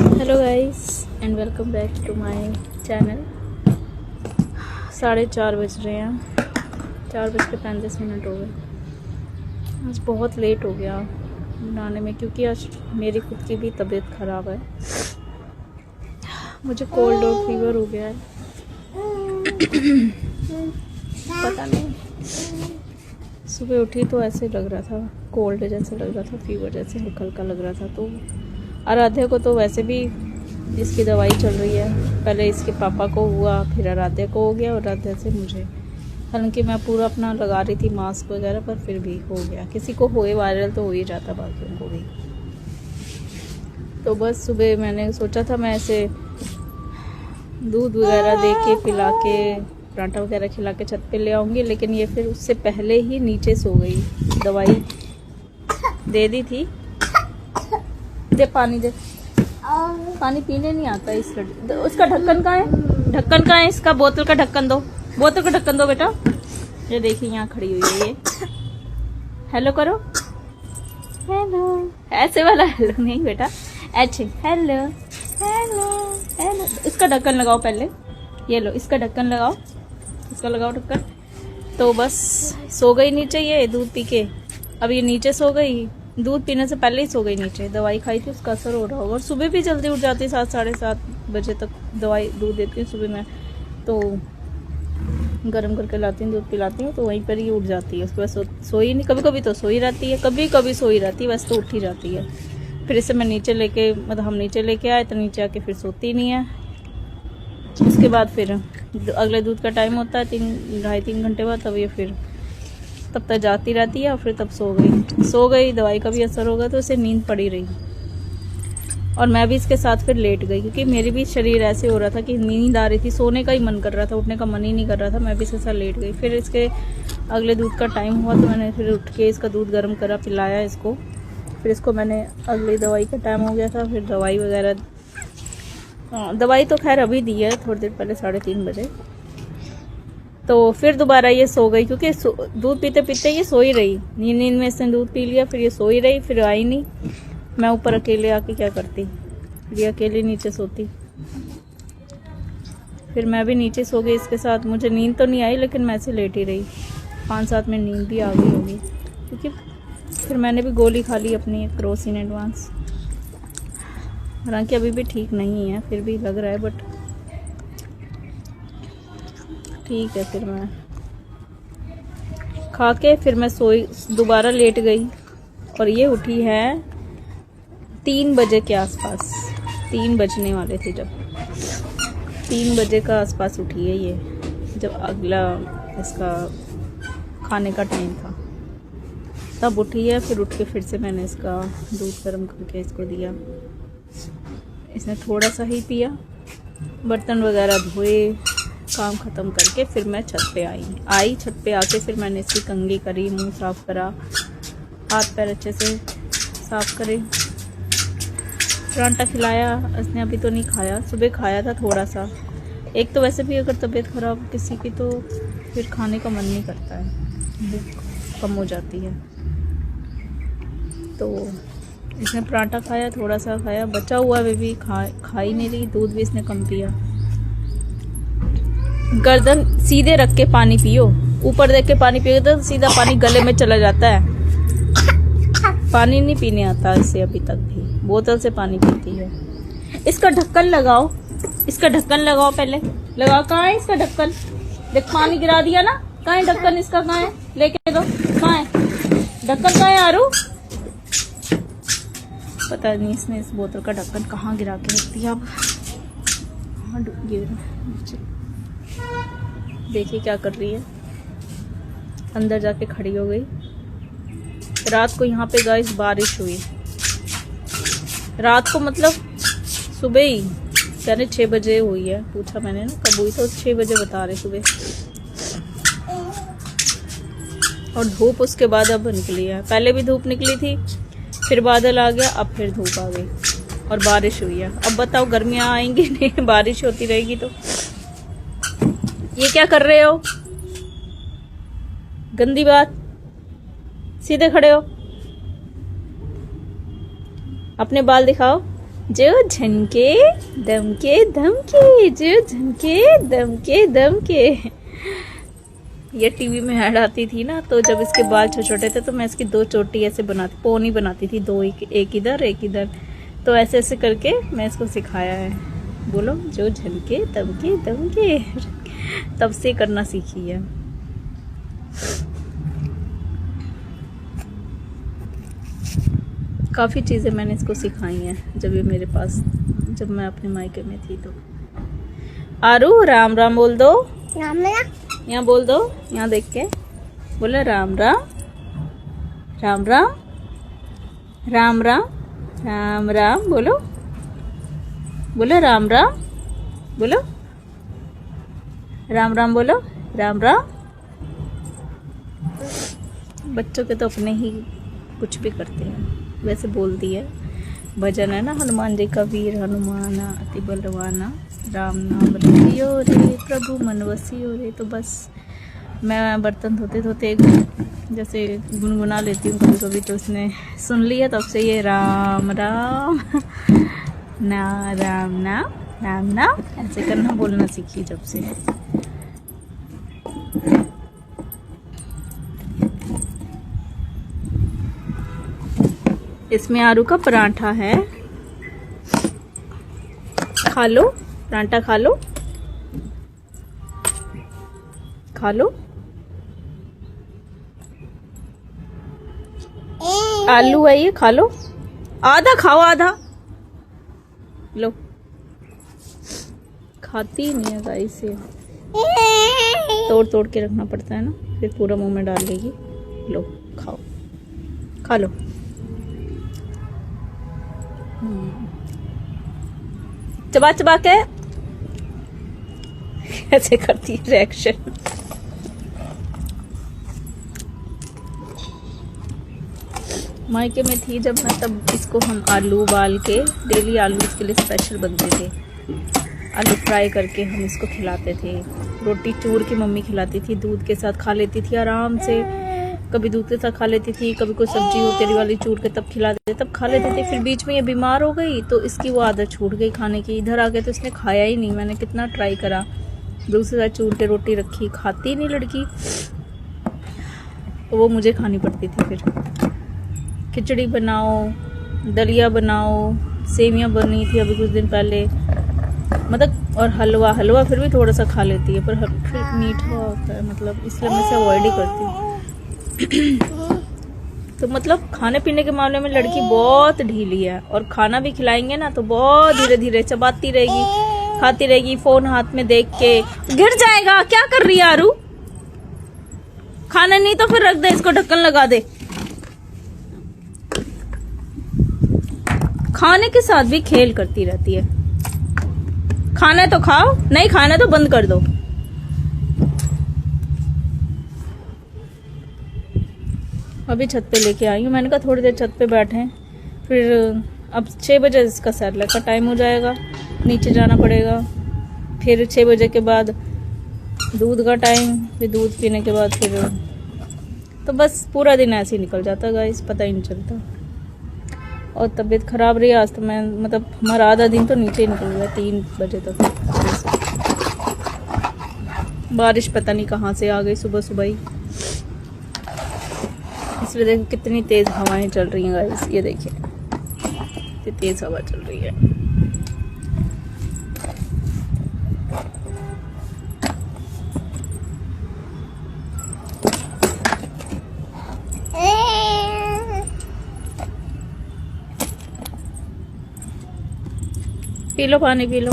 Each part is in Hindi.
Hello guys and welcome back to my channel. 4:30 बज रहे हैं, 4:35 हो गए। आज बहुत लेट हो गया बनाने में क्योंकि आज मेरी खुद की भी तबीयत ख़राब है। मुझे कोल्ड और फीवर हो गया है। पता नहीं, सुबह उठी तो ऐसे लग रहा था, कोल्ड जैसे लग रहा था, फीवर जैसे हल्का हल्का लग रहा था। तो आराध्या को तो वैसे भी इसकी दवाई चल रही है। पहले इसके पापा को हुआ, फिर आराध्या को हो गया और आराध्या से मुझे। हालांकि मैं पूरा अपना लगा रही थी मास्क वगैरह, पर फिर भी हो गया। किसी को होए वायरल तो हो ही जाता, बाकियों को भी। तो बस सुबह मैंने सोचा था मैं ऐसे दूध वगैरह दे के पिला के पराठा वगैरह खिला के छत पे ले आऊँगी, लेकिन ये फिर उससे पहले ही नीचे सो गई। दवाई दे दी थी। दे पानी, दे पानी पीने नहीं आता इस लड़की। उसका ढक्कन कहाँ है? ढक्कन कहाँ है इसका? बोतल का ढक्कन दो, बोतल का ढक्कन दो बेटा। ये देखिए यहाँ खड़ी हुई है ये। हेलो करो, हेलो। ऐसे वाला हेलो नहीं बेटा, अच्छे हेलो हेलो हेलो। इसका ढक्कन लगाओ पहले, ये लो इसका ढक्कन लगाओ, इसका लगाओ ढक्कन। तो बस सो गई नीचे ये दूध पी के। अब ये नीचे सो गई, दूध पीने से पहले ही सो गई नीचे। दवाई खाई थी, उसका असर हो रहा होगा। और सुबह भी जल्दी उठ जाती है, 7 साढ़े 7 बजे तक दवाई दूध देती हूँ सुबह में। तो गर्म करके लाती हूँ, दूध पिलाती हूँ, तो वहीं पर ही उठ जाती है। उसके बाद सोई नहीं, कभी कभी तो सोई रहती है, कभी कभी सोई रहती है, वैसे तो उठ ही जाती है। फिर इसे मैं नीचे लेके, मतलब हम नीचे लेके आए तो नीचे आके फिर सोती नहीं है। उसके बाद फिर अगले दूध का टाइम होता है 3-2.5-3 घंटे बाद, तब ये फिर तब तक जाती रहती है और फिर तब सो गई। दवाई का भी असर होगा तो उसे नींद पड़ी रही। और मैं भी इसके साथ फिर लेट गई, क्योंकि मेरी भी शरीर ऐसे हो रहा था कि नींद आ रही थी, सोने का ही मन कर रहा था, उठने का मन ही नहीं कर रहा था। मैं भी इसके साथ लेट गई। फिर इसके अगले दूध का टाइम हुआ तो मैंने फिर उठ के इसका दूध गर्म करा, पिलाया इसको। फिर इसको मैंने, अगली दवाई का टाइम हो गया था, फिर दवाई वगैरह, दवाई तो खैर अभी दी है थोड़ी देर पहले 3:30 बजे। तो फिर दोबारा ये सो गई, क्योंकि दूध पीते पीते ये सो ही रही। नींद में इसने दूध पी लिया, फिर ये सो ही रही, फिर आई नहीं। मैं ऊपर अकेले आके क्या करती, फिर ये अकेले नीचे सोती। फिर मैं भी नीचे सो गई इसके साथ। मुझे नींद तो नहीं आई, लेकिन मैं ऐसे लेट ही रही। 5-7 में नींद भी आ गई होगी, क्योंकि फिर मैंने भी गोली खा ली अपनी क्रोसिन एडवांस। हालांकि अभी भी ठीक नहीं है, फिर भी लग रहा है, बट ठीक है। फिर मैं खा के फिर मैं सोई, दोबारा लेट गई। और ये उठी है 3 बजे के आसपास, 3 बजने वाले थे जब, 3 बजे का आसपास उठी है ये, जब अगला इसका खाने का टाइम था तब उठी है। फिर उठ के फिर से मैंने इसका दूध गर्म करके इसको दिया। इसने थोड़ा सा ही पिया, बर्तन वगैरह धोए, काम ख़त्म करके फिर मैं छत पे आई। छत पे आके फिर मैंने इसकी कंघी करी, मुंह साफ़ करा, हाथ पैर अच्छे से साफ़ करे, पराठा खिलाया। इसने अभी तो नहीं खाया, सुबह खाया था थोड़ा सा। एक तो वैसे भी अगर तबीयत ख़राब किसी की तो फिर खाने का मन नहीं करता है, भूख कम हो जाती है। तो इसने पराठा खाया, थोड़ा सा खाया, बचा हुआ भी खा ही नहीं रही। दूध भी इसने कम पिया। गर्दन सीधे रख के पानी पियो, ऊपर देख के पानी पियो तो सीधा पानी गले में चला जाता है। पानी नहीं पीने आता इसे अभी तक भी, बोतल से पानी पीती है। इसका ढक्कन लगाओ, इसका ढक्कन लगाओ, पहले लगाओ। कहाँ है इसका ढक्कन? देख पानी गिरा दिया ना। कहाँ है ढक्कन इसका? कहाँ है? लेके दो। कहाँ है ढक्कन? कहाँ है आरू? पता नहीं इसने इस बोतल का ढक्कन कहाँ गिरा के रख दिया। अब देखिए क्या कर रही है, अंदर जाके खड़ी हो गई। रात को यहाँ पे गाइस बारिश हुई, रात को मतलब सुबह ही, यानी 6 बजे हुई है। पूछा मैंने ना कब हुई, तो 6 बजे बता रहे सुबह। और धूप उसके बाद अब निकली है। पहले भी धूप निकली थी, फिर बादल आ गया, अब फिर धूप आ गई और बारिश हुई है। अब बताओ गर्मियाँ आएंगी नहीं, बारिश होती रहेगी तो। ये क्या कर रहे हो? गंदी बात, सीधे खड़े हो, अपने बाल दिखाओ। जो झनके दमके धमके, जो झनके दमके धमके। ये टीवी में ऐड आती थी ना, तो जब इसके बाल छोटे छोटे थे तो मैं इसकी 2 चोटी ऐसे बनाती, पोनी बनाती थी, 2 एक इधर एक इधर। तो ऐसे ऐसे करके मैं इसको सिखाया है। बोलो जो झनके दमके दमके, तब से करना सीखी है। काफ़ी चीज़ें मैंने इसको सिखाई हैं जब ये मेरे पास, जब मैं अपने मायके में थी। तो आरू राम राम बोल दो, राम राम। यहाँ बोल दो, यहाँ देख के बोले राम राम राम राम राम राम राम राम। बोलो बोलो राम राम, बोलो राम राम, बोलो राम राम। बच्चों के तो अपने ही कुछ भी करते हैं। वैसे बोलती है, भजन है ना हनुमान जी का, वीर हनुमाना अति बलवाना, राम नाम रसियो रे प्रभु मन वसियो रे। तो बस मैं बर्तन धोते धोते जैसे गुनगुना लेती हूँ कभी कभी, तो उसने सुन लिया, तब से ये राम राम ना राम नाम राम नाम ऐसे करना बोलना सीखी जब से। इसमें आलू का पराठा है, खा लो पराठा, खा लो खा लो। आलू है ये, खा लो, आधा खाओ आधा लो। खाती नहीं है गाइस, ये तोड़ तोड़ के रखना पड़ता है ना, फिर पूरा मुंह में डाल लेगी। लो खाओ, खा लो। चबा चबा के ऐसे करती है रिएक्शन। मायके में थी जब मैं, तब इसको हम आलू उबाल के, डेली आलू इसके लिए स्पेशल बनते थे, आलू फ्राई करके हम इसको खिलाते थे। रोटी चूर के मम्मी खिलाती थी, दूध के साथ खा लेती थी आराम से। कभी दूध के साथ खा लेती थी, कभी कोई सब्जी हो तेरी वाली चूर के तब खिला देते, तब खा लेते थे। फिर बीच में ये बीमार हो गई तो इसकी वो आदत छूट गई खाने की। इधर आ गए तो इसने खाया ही नहीं। मैंने कितना ट्राई करा, दूसरे साथ चूर के रोटी रखी, खाती नहीं लड़की, तो वो मुझे खानी पड़ती थी। फिर खिचड़ी बनाओ, दलिया बनाओ, सेवियाँ बनी थी अभी कुछ दिन पहले, मतलब, और हलवा फिर भी थोड़ा सा खा लेती है, पर फिर मीठा होता है, मतलब इसलिए मैं इसे अवॉइड ही करती हूँ। तो मतलब खाने पीने के मामले में लड़की बहुत ढीली है, और खाना भी खिलाएंगे ना तो बहुत धीरे धीरे चबाती रहेगी, खाती रहेगी, फोन हाथ में देख के। गिर जाएगा, क्या कर रही है आरू? खाना नहीं तो फिर रख दे, इसको ढक्कन लगा दे। खाने के साथ भी खेल करती रहती है। खाना तो खाओ, नहीं खाना तो बंद कर दो। अभी छत पे लेके आई हूँ, मैंने कहा थोड़ी देर छत पे बैठे, फिर अब 6 बजे इसका सैरलैक का टाइम हो जाएगा, नीचे जाना पड़ेगा। फिर 6 बजे के बाद दूध का टाइम, फिर दूध पीने के बाद फिर, तो बस पूरा दिन ऐसे ही निकल जाता गाइस, पता ही नहीं चलता। और तबीयत खराब रही आज तो मैं, मतलब हमारा आधा दिन तो नीचे ही निकल गया 3 बजे तक। बारिश पता नहीं कहाँ से आ गई सुबह सुबह ही, इसलिए देखो कितनी तेज हवाएं चल रही हैं गाइस। ये देखिए कितनी तेज हवा चल रही है। पी लो पानी, पी लो,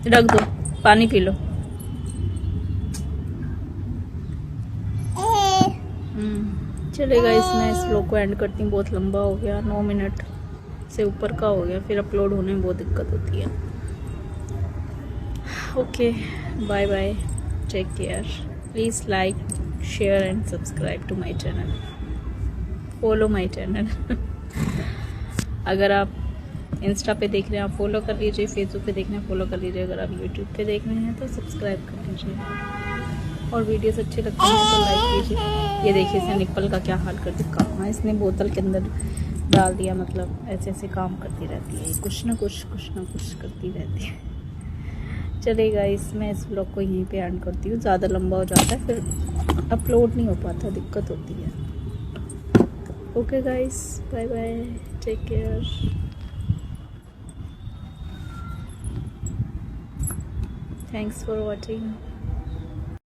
रख दो, पानी पी लो। चलेगा, इसमें इस व्लॉग को एंड करती हूँ, बहुत लंबा हो गया, 9 मिनट से ऊपर का हो गया, फिर अपलोड होने में बहुत दिक्कत होती है। Okay, bye bye, take care, please like, share and subscribe to my channel, follow my channel. अगर आप इंस्टा पे देख रहे हैं आप फॉलो कर लीजिए, फेसबुक पे देख रहे हैं फॉलो कर लीजिए, अगर आप यूट्यूब पे देख रहे हैं तो सब्सक्राइब कर लीजिए। और वीडियोस अच्छे लगते हैं तो लाइक कीजिए। ये देखिए इसने निप्पल का क्या हाल कर दिया, कहाँ इसने बोतल के अंदर डाल दिया, मतलब ऐसे ऐसे काम करती रहती है, कुछ ना कुछ करती रहती है। चलेगा, मैं इस ब्लॉग को यहीं पे एंड करती हूँ, ज़्यादा लंबा हो जाता है फिर अपलोड नहीं हो पाता, दिक्कत होती है। Okay guys, bye bye, take care. Thanks for watching.